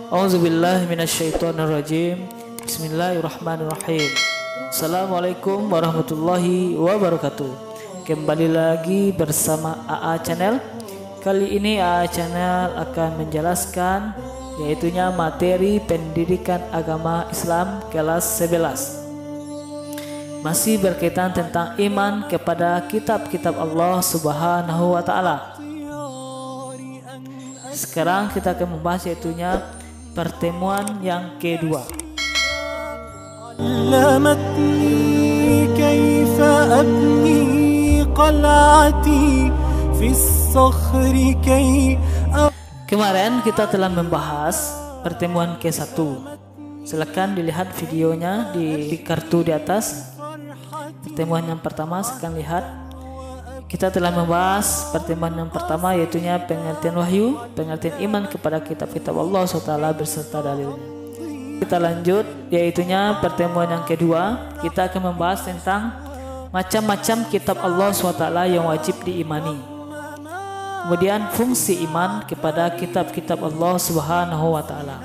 A'udzubillahi minasyaitonirrajim. Bismillahirrahmanirrahim. Assalamualaikum warahmatullahi wabarakatuh. Kembali lagi bersama AA Channel. Kali ini AA Channel akan menjelaskan yaitunya materi pendidikan agama Islam kelas 11. Masih berkaitan tentang iman kepada kitab-kitab Allah Subhanahu wa taala. Sekarang kita akan membahas yaitunya pertemuan yang kedua. Kemarin kita telah membahas pertemuan ke-1. Silakan dilihat videonya di kartu di atas. Pertemuan yang pertama silakan lihat. Kita telah membahas pertemuan yang pertama yaitunya pengertian wahyu, pengertian iman kepada kitab-kitab Allah SWT berserta dalilnya. Kita lanjut yaitunya pertemuan yang kedua. Kita akan membahas tentang macam-macam kitab Allah SWT yang wajib diimani. Kemudian fungsi iman kepada kitab-kitab Allah Subhanahu wa taala.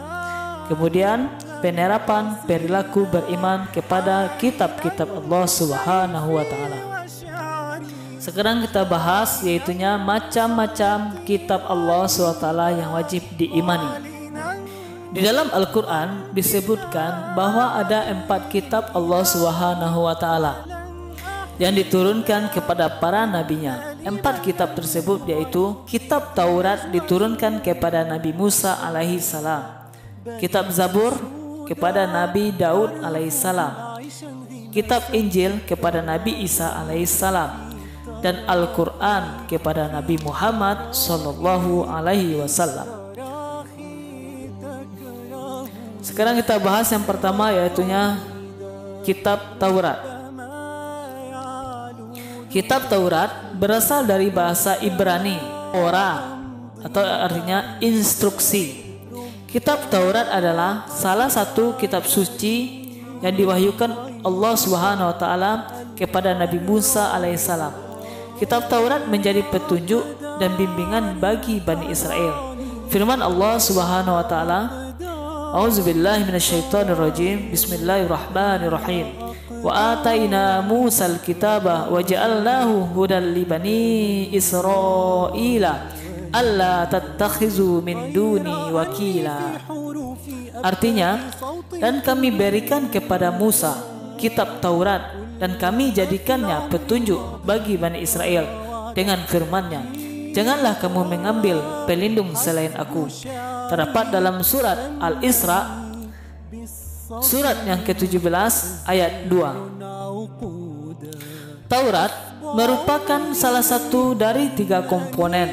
Kemudian penerapan perilaku beriman kepada kitab-kitab Allah Subhanahu wa taala. Sekarang kita bahas yaitunya macam-macam kitab Allah SWT yang wajib diimani. Di dalam Al-Quran disebutkan bahwa ada 4 kitab Allah Subhanahu wa taala yang diturunkan kepada para nabinya. 4 kitab tersebut yaitu kitab Taurat diturunkan kepada Nabi Musa alaihi salam, kitab Zabur kepada Nabi Daud alaihi salam, kitab Injil kepada Nabi Isa alaihi salam, dan Al-Quran kepada Nabi Muhammad Sallallahu Alaihi Wasallam. Sekarang kita bahas yang pertama yaitunya kitab Taurat. Kitab Taurat berasal dari bahasa Ibrani, Ora, atau artinya instruksi. Kitab Taurat adalah salah satu kitab suci yang diwahyukan Allah Subhanahu Wa Taala kepada Nabi Musa alaihissalam. Kitab Taurat menjadi petunjuk dan bimbingan bagi Bani Israel. Firman Allah Subhanahu wa taala, A'udzubillahi minasyaitonirrajim. Bismillahirrahmanirrahim. Wa ataina Musal kitaba wa ja'alnahu hudan li bani Israila alla tattakhizu min duni wakila. Artinya, dan kami berikan kepada Musa kitab Taurat dan kami jadikannya petunjuk bagi Bani Israel dengan firman-Nya, janganlah kamu mengambil pelindung selain aku. Terdapat dalam surat Al-Isra surat yang ke-17 ayat 2. Taurat merupakan salah satu dari 3 komponen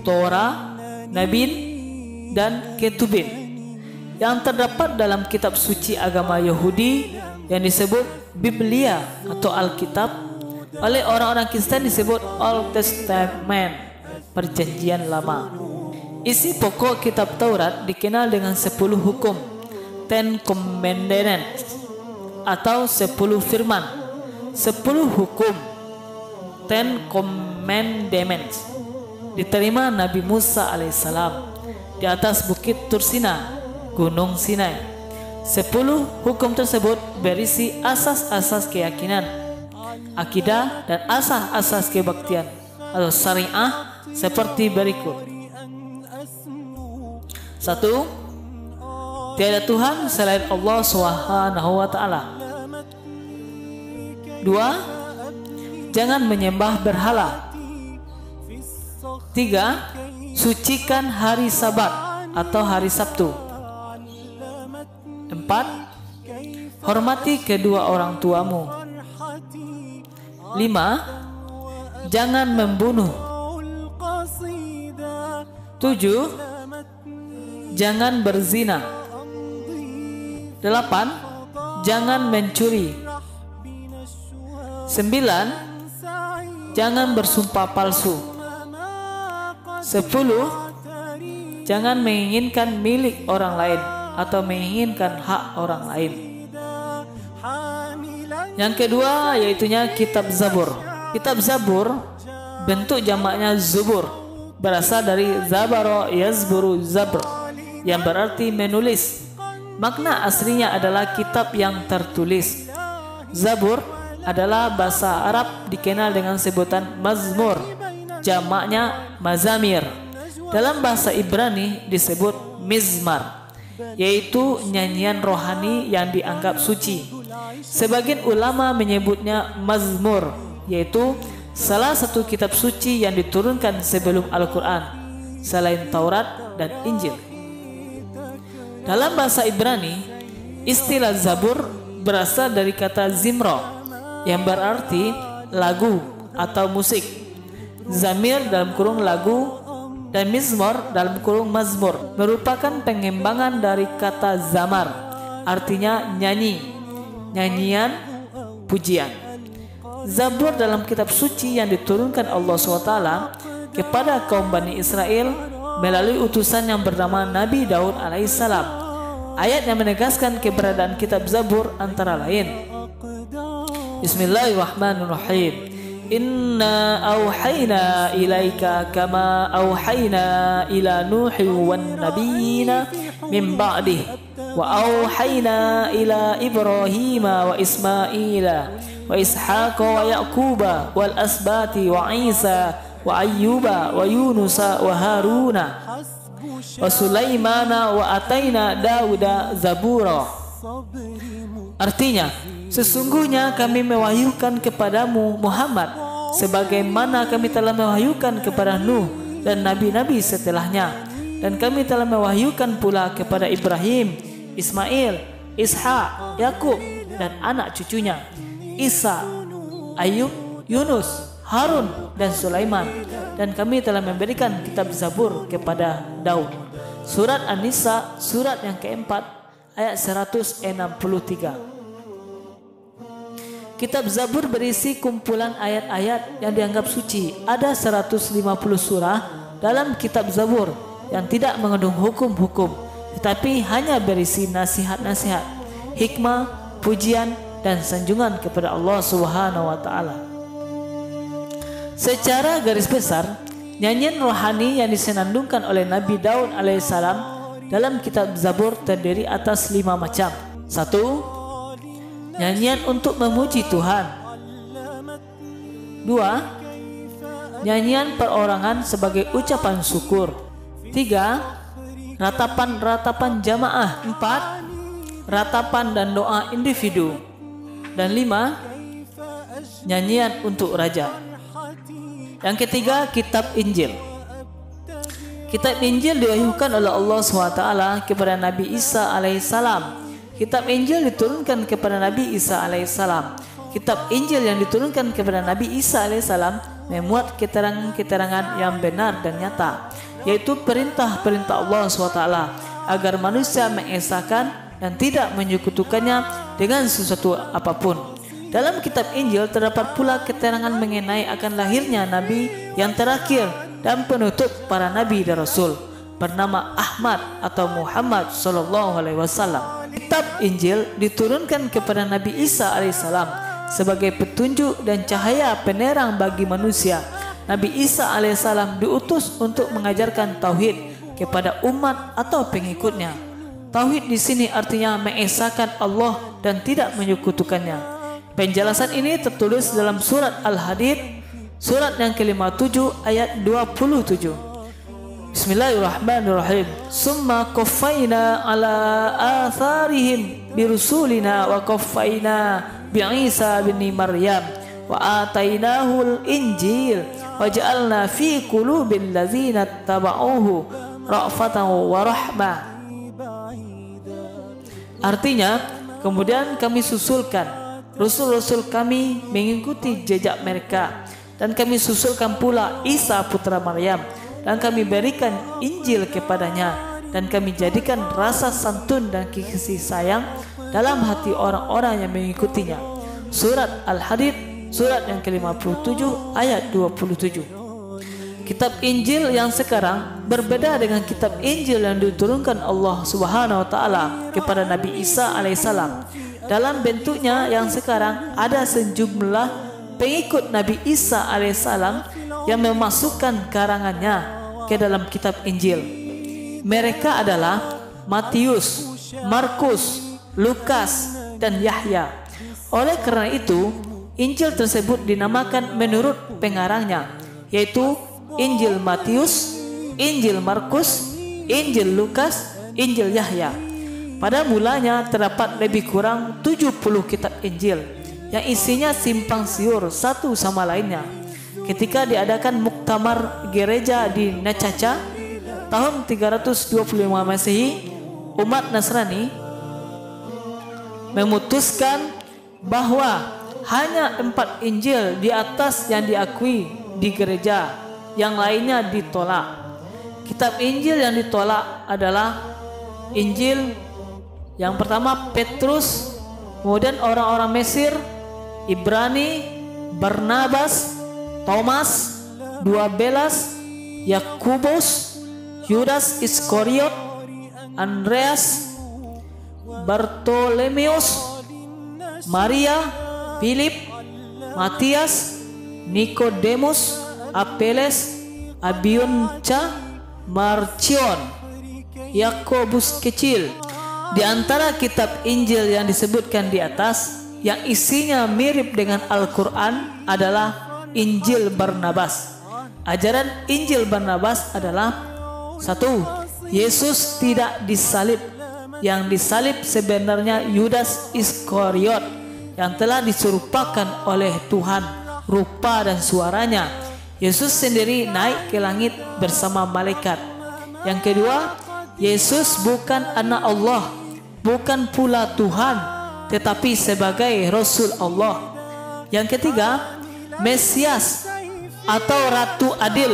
Torah, Nabin, dan Ketubin yang terdapat dalam kitab suci agama Yahudi yang disebut Biblia atau Alkitab. Oleh orang-orang Kristen disebut Old Testament, Perjanjian Lama. Isi pokok kitab Taurat dikenal dengan 10 hukum, 10 Commandments, atau 10 firman. 10 hukum, 10 Commandments, diterima Nabi Musa alaihissalam di atas bukit Tursina, Gunung Sinai. 10 hukum tersebut berisi asas-asas keyakinan, akidah, dan asas-asas kebaktian atau syariah seperti berikut. 1. Tiada Tuhan selain Allah Subhanahu wa taala. 2. Jangan menyembah berhala. 3. Sucikan hari Sabat atau hari Sabtu. 4. Hormati kedua orang tuamu. 5. Jangan membunuh. 7. Jangan berzina. 8. Jangan mencuri. 9. Jangan bersumpah palsu. 10. Jangan menginginkan milik orang lain atau menginginkan hak orang lain. Yang kedua yaitunya kitab Zabur. Kitab Zabur bentuk jamaknya Zubur, berasal dari Zabaro yazburu zabr, yang berarti menulis. Makna aslinya adalah kitab yang tertulis. Zabur adalah bahasa Arab dikenal dengan sebutan mazmur, jamaknya mazamir. Dalam bahasa Ibrani disebut mizmar, yaitu nyanyian rohani yang dianggap suci. Sebagian ulama menyebutnya mazmur, yaitu salah satu kitab suci yang diturunkan sebelum Al-Quran, selain Taurat dan Injil. Dalam bahasa Ibrani, istilah zabur berasal dari kata zimro, yang berarti lagu atau musik. Zamir dalam kurung lagu dan mizmor dalam kurung mazmur merupakan pengembangan dari kata zamar, artinya nyanyi, nyanyian, pujian. Zabur dalam kitab suci yang diturunkan Allah SWT kepada kaum Bani Israel melalui utusan yang bernama Nabi Daud alaihissalam. Ayat yang menegaskan keberadaan kitab Zabur antara lain: Bismillahirrahmanirrahim. Inna awhayna ilaika kama awhayna ila Nuhi wan nabiyina min ba'dih wa awhayna ila Ibrahima wa Ismaila wa Ishaqa wa Yaquba wal asbati wa Isa wa Ayyuba wa Yunusa wa Haruna wa Sulaimana wa ataina Dauda zabura. Artinya, sesungguhnya kami mewahyukan kepadamu Muhammad sebagaimana kami telah mewahyukan kepada Nuh dan nabi-nabi setelahnya, dan kami telah mewahyukan pula kepada Ibrahim, Ismail, Ishak, Yakub dan anak cucunya, Isa, Ayub, Yunus, Harun dan Sulaiman, dan kami telah memberikan kitab Zabur kepada Daud. Surat An-Nisa, surat yang keempat, ayat 163. Kitab Zabur berisi kumpulan ayat-ayat yang dianggap suci. Ada 150 surah dalam kitab Zabur yang tidak mengandung hukum-hukum, tetapi hanya berisi nasihat-nasihat, hikmah, pujian dan sanjungan kepada Allah Subhanahu wa taala. Secara garis besar, nyanyian rohani yang disenandungkan oleh Nabi Daud alaihissalam dalam kitab Zabur terdiri atas 5 macam. 1. Nyanyian untuk memuji Tuhan. 2. Nyanyian perorangan sebagai ucapan syukur. 3. Ratapan-ratapan jamaah. 4. Ratapan dan doa individu. Dan 5. Nyanyian untuk raja. Yang ketiga, kitab Injil. Kitab Injil diwahyukan oleh Allah SWT kepada Nabi Isa alaihissalam. Kitab Injil diturunkan kepada Nabi Isa alaihissalam. Kitab Injil yang diturunkan kepada Nabi Isa alaihissalam memuat keterangan-keterangan yang benar dan nyata, yaitu perintah-perintah Allah SWT agar manusia mengesahkan dan tidak menyekutukannya dengan sesuatu apapun. Dalam kitab Injil terdapat pula keterangan mengenai akan lahirnya Nabi yang terakhir dan penutup para Nabi dan Rasul, bernama Ahmad atau Muhammad SAW. Kitab Injil diturunkan kepada Nabi Isa alaihissalam sebagai petunjuk dan cahaya penerang bagi manusia. Nabi Isa alaihissalam diutus untuk mengajarkan tauhid kepada umat atau pengikutnya. Tauhid di sini artinya mengesahkan Allah dan tidak menyekutukannya. Penjelasan ini tertulis dalam surat Al-Hadid, surat yang ke-57 ayat 27. Bismillahirrahmanirrahim. Summa qaffayna ala atharihim birusulina wa qaffayna bi Isa bin Maryam wa atainahul injil wa ja'alna fi qulubil ladzina tabauhu ra'fatan wa rahmah. Artinya, kemudian kami susulkan Rasul-Rasul kami mengikuti jejak mereka, dan kami susulkan pula Isa putra Maryam, dan kami berikan Injil kepadanya, dan kami jadikan rasa santun dan kasih sayang dalam hati orang-orang yang mengikutinya. Surat Al-Hadid, surat yang ke-57 ayat 27. Kitab Injil yang sekarang berbeda dengan kitab Injil yang diturunkan Allah Subhanahu wa taala kepada Nabi Isa alaihissalam. Dalam bentuknya yang sekarang ada sejumlah pengikut Nabi Isa alaihissalam yang memasukkan karangannya ke dalam kitab Injil. Mereka adalah Matius, Markus, Lukas, dan Yahya. Oleh karena itu, Injil tersebut dinamakan menurut pengarangnya, yaitu Injil Matius, Injil Markus, Injil Lukas, Injil Yahya. Pada mulanya terdapat lebih kurang 70 kitab Injil yang isinya simpang siur satu sama lainnya. Ketika diadakan muktamar gereja di Necaca tahun 325 Masehi, umat Nasrani memutuskan bahwa hanya 4 Injil di atas yang diakui di gereja, yang lainnya ditolak. Kitab Injil yang ditolak adalah Injil yang pertama Petrus, kemudian orang-orang Mesir, Ibrani, Barnabas, Thomas, Dua Belas, Yakubus, Yudas Iskariot, Andreas, Bartolomeus, Maria, Philip, Matias, Nikodemus, Apeles, Abiunca, Marcion, Yakobus kecil. Di antara kitab Injil yang disebutkan di atas, yang isinya mirip dengan Al-Quran adalah Injil Barnabas. Ajaran Injil Barnabas adalah: 1. Yesus tidak disalib. Yang disalib sebenarnya Yudas Iskariot yang telah diserupakan oleh Tuhan rupa dan suaranya. Yesus sendiri naik ke langit bersama malaikat. Yang kedua, Yesus bukan anak Allah, bukan pula Tuhan, tetapi sebagai Rasul Allah. Yang ketiga, Mesias atau Ratu Adil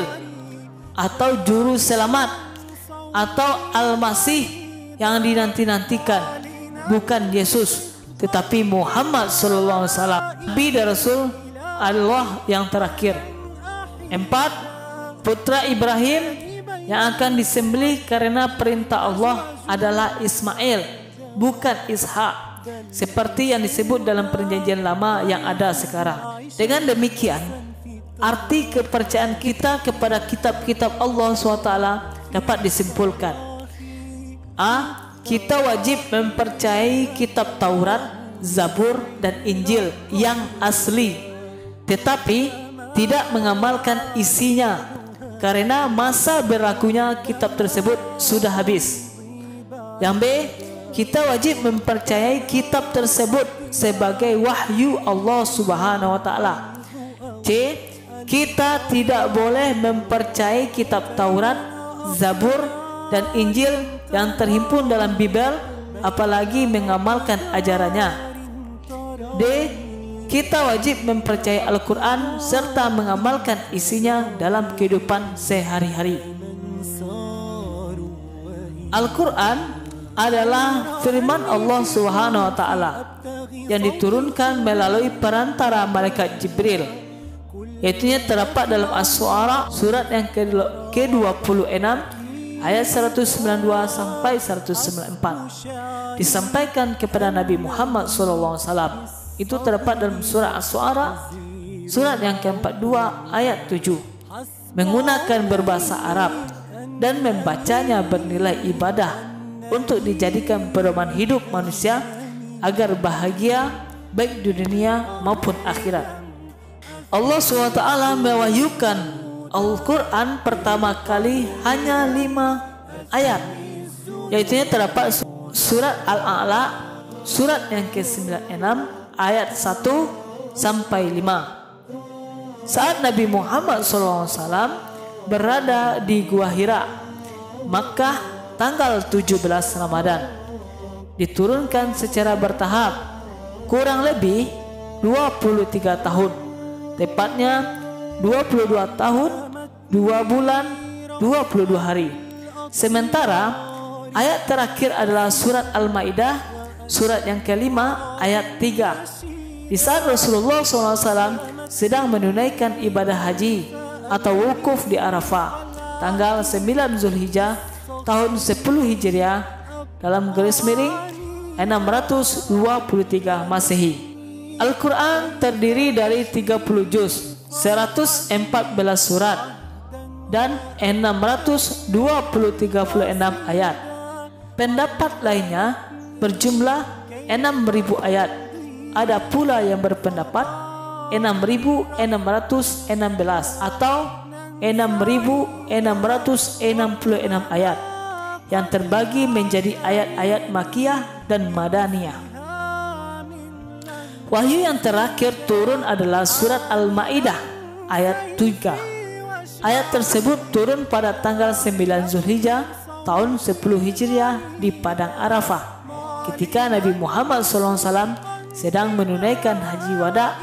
atau Juru Selamat atau Al-Masih yang dinanti-nantikan bukan Yesus, tetapi Muhammad sallallahu alaihi wasallam, Nabi dan Rasul Allah yang terakhir. 4. Putra Ibrahim yang akan disembelih karena perintah Allah adalah Ismail, bukan Ishak, seperti yang disebut dalam perjanjian lama yang ada sekarang. Dengan demikian, arti kepercayaan kita kepada kitab-kitab Allah SWT dapat disimpulkan. A. Kita wajib mempercayai kitab Taurat, Zabur, dan Injil yang asli, tetapi tidak mengamalkan isinya karena masa berlakunya kitab tersebut sudah habis. Yang B. Kita wajib mempercayai kitab tersebut sebagai wahyu Allah Subhanahu wa taala. C. Kita tidak boleh mempercayai kitab Taurat, Zabur, dan Injil yang terhimpun dalam Bible, apalagi mengamalkan ajarannya. D. Kita wajib mempercayai Al-Quran serta mengamalkan isinya dalam kehidupan sehari-hari. Al-Quran adalah firman Allah Subhanahu wa taala yang diturunkan melalui perantara malaikat Jibril. Yaitu terdapat dalam As-Su'ara surat yang ke-26 ayat 192 sampai 194. Disampaikan kepada Nabi Muhammad SAW. Itu terdapat dalam surah As-Su'ara surat yang ke-42 ayat 7. Menggunakan berbahasa Arab dan membacanya bernilai ibadah untuk dijadikan pedoman hidup manusia agar bahagia baik di dunia maupun akhirat. Allah SWT mewahyukan Al-Quran pertama kali hanya 5 ayat, yaitu terdapat surat Al-A'la surat yang ke-96 ayat 1 sampai 5. Saat Nabi Muhammad SAW berada di Gua Hira, Makkah, tanggal 17 Ramadan, diturunkan secara bertahap, kurang lebih 23 tahun, tepatnya 22 tahun, 2 bulan, 22 hari. Sementara ayat terakhir adalah surat Al-Maidah surat yang kelima ayat 3. Di saat Rasulullah SAW sedang menunaikan ibadah haji atau wukuf di Arafah tanggal 9 Zulhijjah tahun 10 Hijriah dalam garis miring 623 Masehi. Al-Quran terdiri dari 30 juz, 114 surat. dan 626 ayat. Pendapat lainnya berjumlah 6.000 ayat. Ada pula yang berpendapat 6.616 atau 6.666 ayat yang terbagi menjadi ayat-ayat Makkiyah dan Madaniyah. Wahyu yang terakhir turun adalah surat Al-Maidah ayat 3. Ayat tersebut turun pada tanggal 9 Zulhijjah tahun 10 Hijriah di Padang Arafah ketika Nabi Muhammad SAW sedang menunaikan haji wada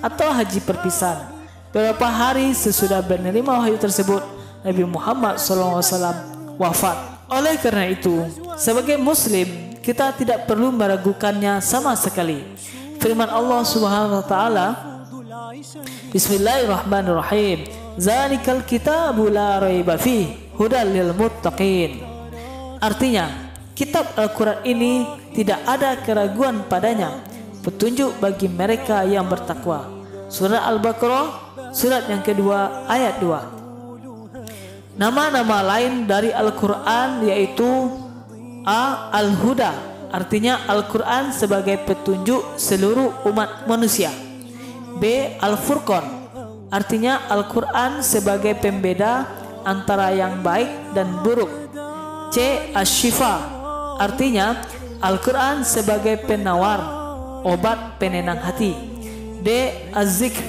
atau haji perpisahan. Beberapa hari sesudah menerima wahyu tersebut, Nabi Muhammad SAW wafat. Oleh karena itu, sebagai muslim, kita tidak perlu meragukannya sama sekali. Firman Allah Subhanahu wa taala, Bismillahirrahmanirrahim. Zalikal kitabu la raiba fihi hudal lil muttaqin. Artinya, kitab Al-Quran ini tidak ada keraguan padanya, petunjuk bagi mereka yang bertakwa. Surah Al-Baqarah, surat yang kedua, ayat 2. Nama-nama lain dari Al-Quran yaitu A. Al-Huda, artinya Al-Quran sebagai petunjuk seluruh umat manusia. B. Al-Furqan, artinya Al-Quran sebagai pembeda antara yang baik dan buruk. C. Asy-Syifa, artinya Al-Quran sebagai penawar, obat penenang hati. D. Az-Zikr,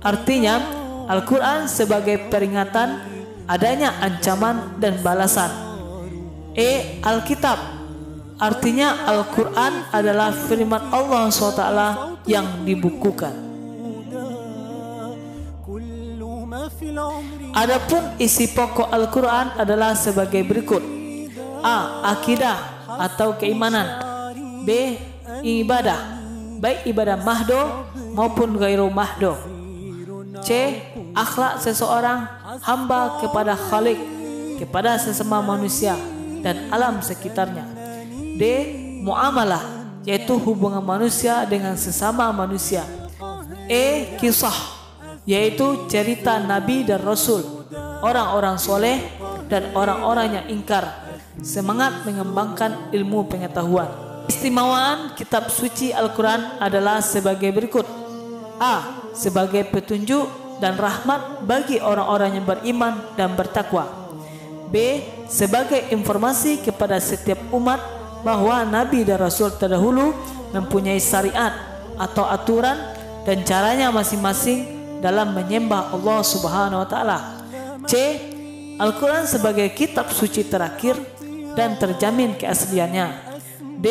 artinya Al-Quran sebagai peringatan adanya ancaman dan balasan. E. Alkitab, artinya Al-Quran adalah firman Allah SWT yang dibukukan. Adapun isi pokok Al-Quran adalah sebagai berikut. A. Akidah atau keimanan. B. Ibadah, baik ibadah mahdo maupun ghairu mahdo. C. Akhlak seseorang hamba kepada Khalik, kepada sesama manusia dan alam sekitarnya. D. Muamalah, yaitu hubungan manusia dengan sesama manusia. E. Kisah, yaitu cerita Nabi dan Rasul, orang-orang soleh dan orang-orang yang ingkar, semangat mengembangkan ilmu pengetahuan. Istimewaan kitab suci Al-Quran adalah sebagai berikut. A. Sebagai petunjuk dan rahmat bagi orang-orang yang beriman dan bertakwa. B. Sebagai informasi kepada setiap umat bahwa Nabi dan Rasul terdahulu mempunyai syariat atau aturan dan caranya masing-masing dalam menyembah Allah Subhanahu wa taala. C. Al-Quran sebagai kitab suci terakhir dan terjamin keasliannya. D.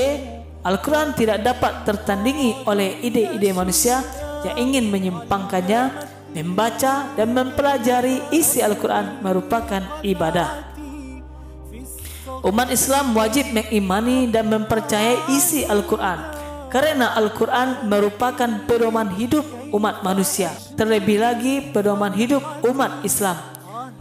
Al-Quran tidak dapat tertandingi oleh ide-ide manusia yang ingin menyimpangkannya. Membaca dan mempelajari isi Al-Quran merupakan ibadah. Umat Islam wajib mengimani dan mempercayai isi Al-Quran karena Al-Quran merupakan pedoman hidup umat manusia, terlebih lagi pedoman hidup umat Islam.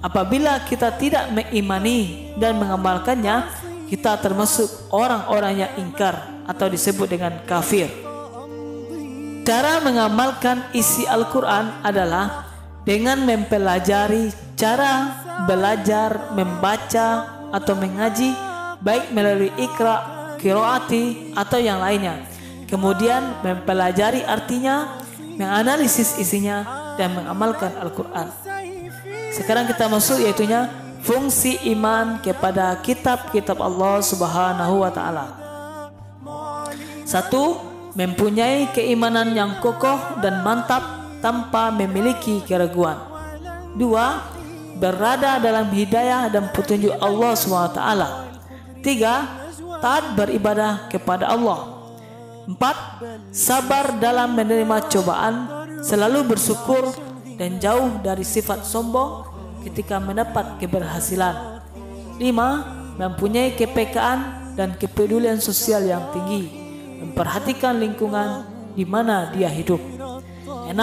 Apabila kita tidak mengimani dan mengamalkannya, kita termasuk orang-orang yang ingkar atau disebut dengan kafir. Cara mengamalkan isi Al-Quran adalah dengan mempelajari cara belajar, membaca atau mengaji, baik melalui ikra, qiraati atau yang lainnya. Kemudian mempelajari artinya, menganalisis isinya dan mengamalkan Al-Quran. Sekarang kita masuk yaitunya fungsi iman kepada kitab-kitab Allah Subhanahu wa taala. 1. Mempunyai keimanan yang kokoh dan mantap tanpa memiliki keraguan. 2. Berada dalam hidayah dan petunjuk Allah SWT. 3. Taat beribadah kepada Allah. 4. Sabar dalam menerima cobaan, selalu bersyukur dan jauh dari sifat sombong ketika mendapat keberhasilan. 5. Mempunyai kepekaan dan kepedulian sosial yang tinggi, memperhatikan lingkungan di mana dia hidup. 6.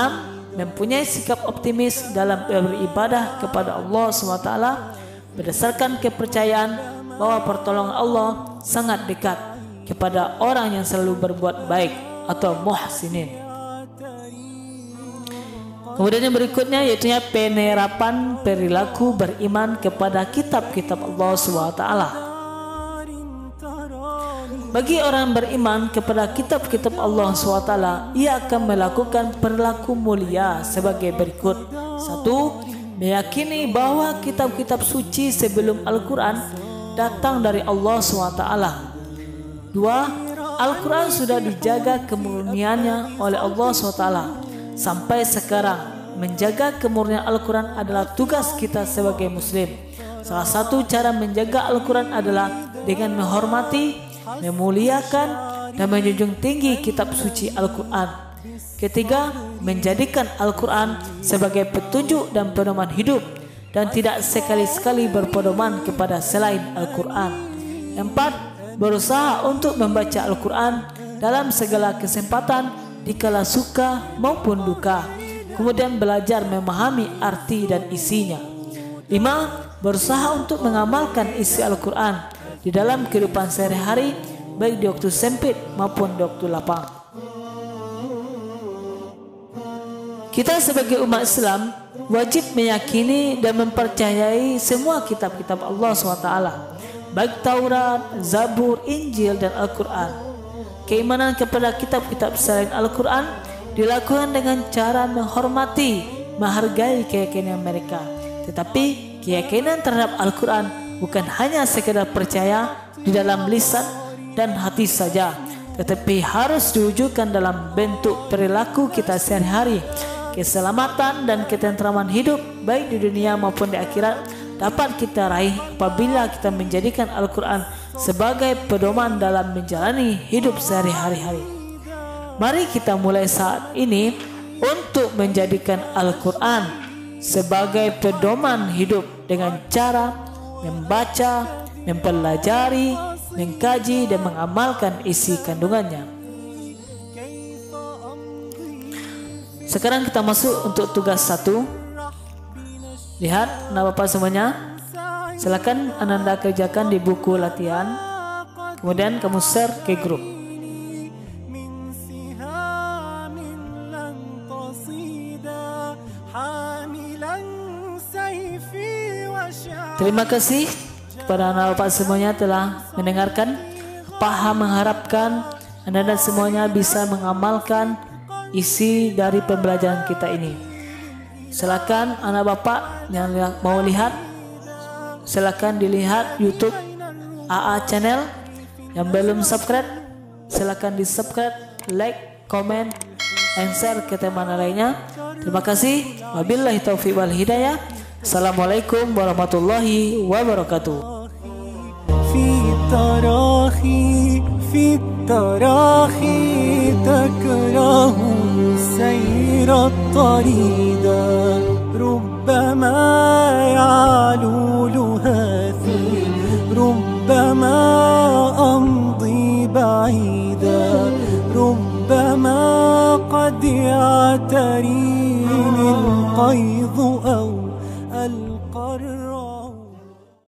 Mempunyai sikap optimis dalam beribadah kepada Allah SWT berdasarkan kepercayaan bahwa pertolongan Allah sangat dekat kepada orang yang selalu berbuat baik atau muhsinin. Kemudian yang berikutnya yaitu penerapan perilaku beriman kepada kitab-kitab Allah SWT. Bagi orang beriman kepada kitab-kitab Allah SWT, ia akan melakukan perilaku mulia sebagai berikut. 1. Meyakini bahwa kitab-kitab suci sebelum Al-Quran datang dari Allah SWT. 2. Al-Quran sudah dijaga kemurniannya oleh Allah SWT. Sampai sekarang, menjaga kemurnian Al-Quran adalah tugas kita sebagai muslim. Salah satu cara menjaga Al-Quran adalah dengan menghormati, memuliakan, dan menjunjung tinggi kitab suci Al-Quran. Ketiga, menjadikan Al-Quran sebagai petunjuk dan pedoman hidup dan tidak sekali-sekali berpedoman kepada selain Al-Quran. 4. Berusaha untuk membaca Al-Quran dalam segala kesempatan dikala suka maupun duka, kemudian belajar memahami arti dan isinya. 5. Berusaha untuk mengamalkan isi Al-Quran di dalam kehidupan sehari-hari, baik di waktu sempit maupun di waktu lapang. Kita sebagai umat Islam wajib meyakini dan mempercayai semua kitab-kitab Allah SWT, baik Taurat, Zabur, Injil, dan Al-Quran. Keimanan kepada kitab-kitab selain Al-Quran dilakukan dengan cara menghormati, menghargai keyakinan mereka. Tetapi keyakinan terhadap Al-Quran bukan hanya sekedar percaya di dalam lisan dan hati saja, tetapi harus diwujudkan dalam bentuk perilaku kita sehari-hari. Keselamatan dan ketentraman hidup baik di dunia maupun di akhirat dapat kita raih apabila kita menjadikan Al-Quran sebagai pedoman dalam menjalani hidup sehari-hari. Mari kita mulai saat ini untuk menjadikan Al-Quran sebagai pedoman hidup dengan cara membaca, mempelajari, mengkaji, dan mengamalkan isi kandungannya. Sekarang kita masuk untuk tugas 1. Lihat, anak bapak semuanya, silakan Anda kerjakan di buku latihan, kemudian kamu share ke grup. Terima kasih kepada anak bapak semuanya telah mendengarkan. Paham, mengharapkan Anda dan semuanya bisa mengamalkan isi dari pembelajaran kita ini. Silakan anak bapak yang mau lihat, silakan dilihat YouTube AA Channel. Yang belum subscribe, silakan di subscribe, like, comment, and share ke teman lainnya. Terima kasih. Wabillahi taufiq wal hidayah. Assalamualaikum warahmatullahi wabarakatuh. في التراخي تكره سير الطريدا ربما يعلو لهاثي ربما أمضي بعيدا ربما قد يعتريني القيظ أو